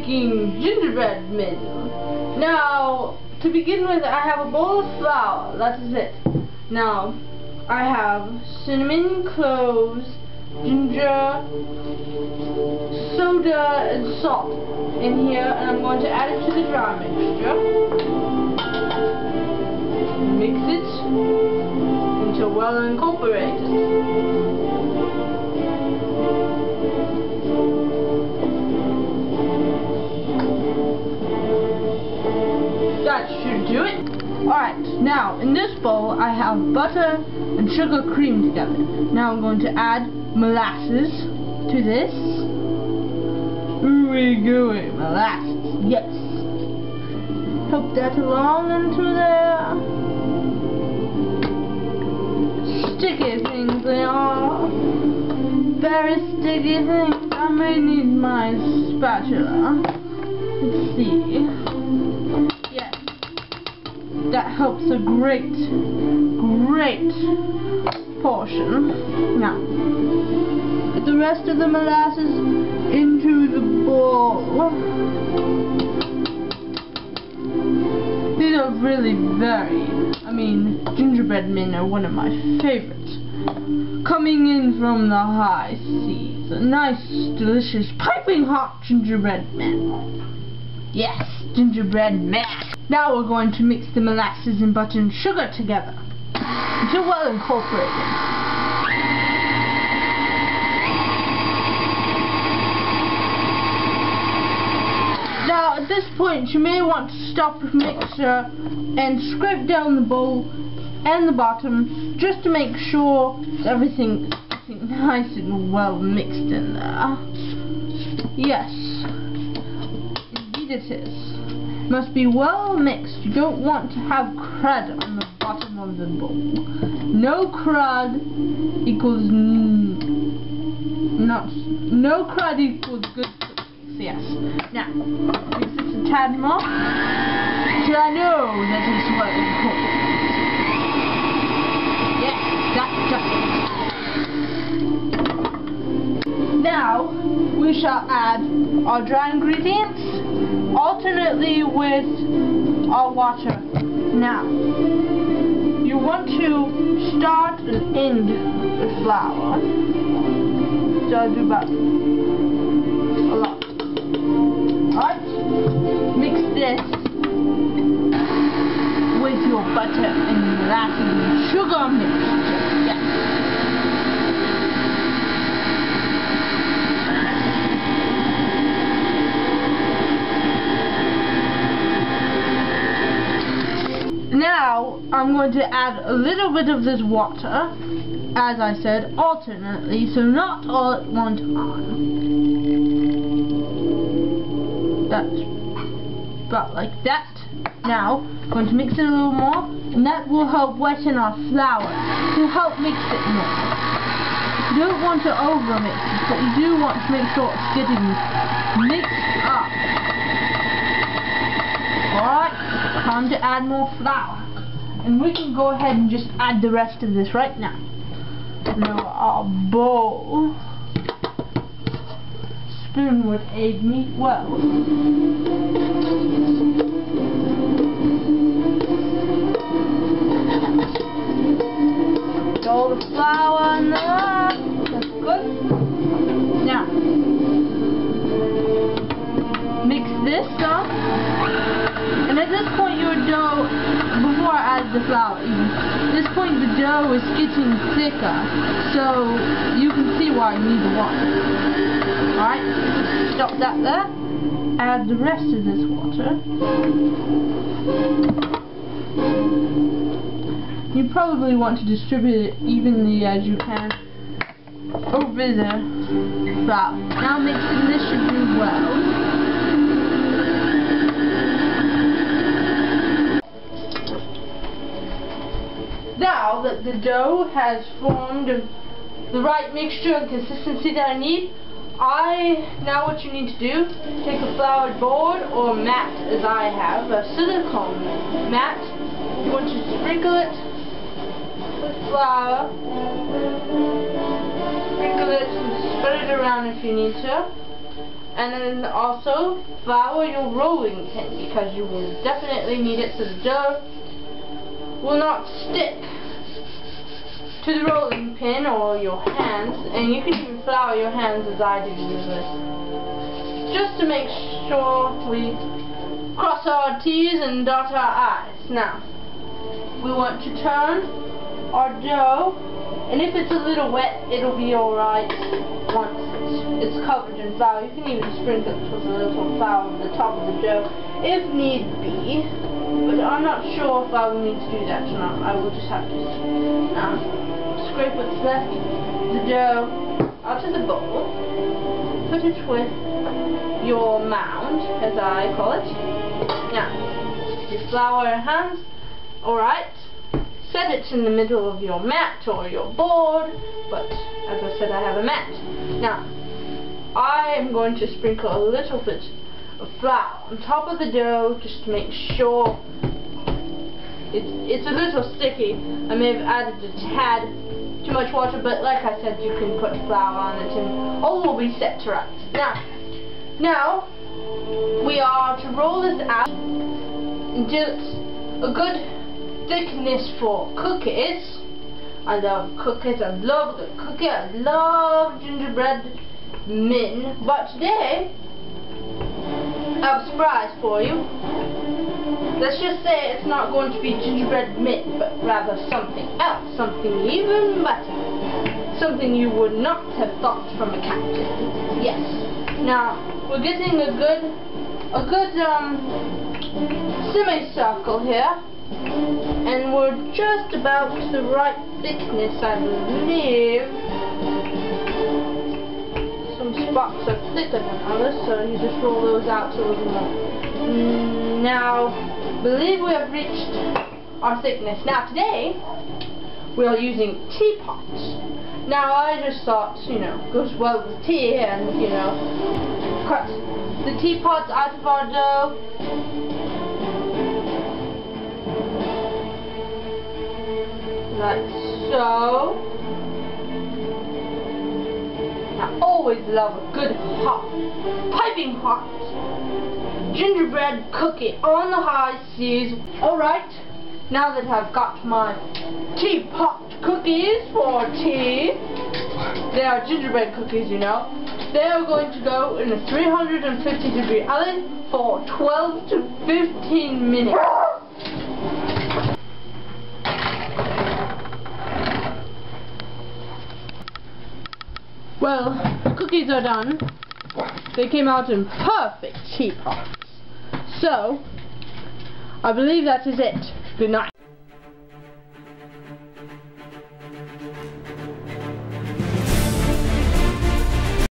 making gingerbread men. Now, to begin with, I have a bowl of flour. That is it. Now, I have cinnamon, cloves, ginger, soda, and salt in here, and I'm going to add it to the dry mixture. Mix it until well incorporated. That should do it. Alright, now in this bowl I have butter and sugar creamed together. Now I'm going to add molasses to this. We're going molasses, yes. Put that along into there. Sticky things they are. Very sticky things. I may need my spatula. Let's see. Yes. That helps a great portion. Now, put the rest of the molasses into the bowl. These are really gingerbread men are one of my favorites. Coming in from the high seas, a nice, delicious, piping hot gingerbread men. Yes, gingerbread men. Now we're going to mix the molasses and butter and sugar together until well incorporated. Now at this point you may want to stop the mixer and scrape down the bowl and the bottom just to make sure everything is nice and well mixed in there. Yes, indeed it is. Must be well mixed. You don't want to have crud on the bottom of the bowl. No crud equals no crud equals good cookies. Yes. Now, mix this a tad more till I know that it's well incorporated. Yes, that does it. Now we shall add our dry ingredients alternately with our water. Now, you want to start and end with flour. So I'll do about a lot. Alright? Mix this with your butter and molasses and sugar mixture. Yes. Now, I'm going to add a little bit of this water, as I said, alternately, so not all at one time. That's about like that. Now, I'm going to mix it a little more, and that will help wetten our flour to help mix it more. You don't want to over-mix it, but you do want to make sure it's getting mixed up. Alright, time to add more flour. And we can go ahead and just add the rest of this right now. Now our bowl. Spoon would aid me well. Get all the flour in there. That's good. Now, mix this up. And at this point your dough, before I add the flour even, at this point the dough is getting thicker, so you can see why you need the water. Alright, stop that there, add the rest of this water. You probably want to distribute it evenly as you can over the flour. Now mixing this should do well. Now that the dough has formed the right mixture and consistency that I need, now what you need to do, take a floured board or mat, as I have, a silicone mat. You want to sprinkle it with flour, sprinkle it and spread it around if you need to, And then also flour your rolling pin, because you will definitely need it so the dough will not stick to the rolling pin or your hands. And you can even flour your hands as I do usually, just to make sure we cross our T's and dot our I's. Now, we want to turn our dough, and if it's a little wet, it'll be alright once it's covered in flour. You can even sprinkle it with a little flour on the top of the dough if need be, but I'm not sure if I will need to do that or not. I will just have to see. Now, scrape what's left the dough out of the bowl, put it with your mound, as I call it. Now, you flour your hands, alright. Set it in the middle of your mat or your board, but as I said, I have a mat. Now, I am going to sprinkle a little bit of flour on top of the dough just to make sure it's a little sticky. I may have added a tad too much water, but like I said, you can put flour on it and all will be set to rights. Now we are to roll this out until it's a good thickness for cookies. I love cookies, I love the cookie, I love gingerbread men, but today I have a surprise for you. Let's just say it's not going to be gingerbread mint, but rather something else, something even better, something you would not have thought from a captain. Yes. Now we're getting a good semicircle here, and we're just about the right thickness, I believe. Some spots are thicker than others, so you just roll those out a little more. Now, I believe we have reached our thickness. Now today, we are using teapots. Now I just thought, goes well with tea, and cut the teapots out of our dough. Like so. I always love a good hot, piping hot gingerbread cookie on the high seas. Alright, now that I've got my teapot cookies for tea, they are gingerbread cookies, they are going to go in a 350-degree oven for 12 to 15 minutes. Well, the cookies are done. They came out in perfect teapots. So, I believe that is it. Good night.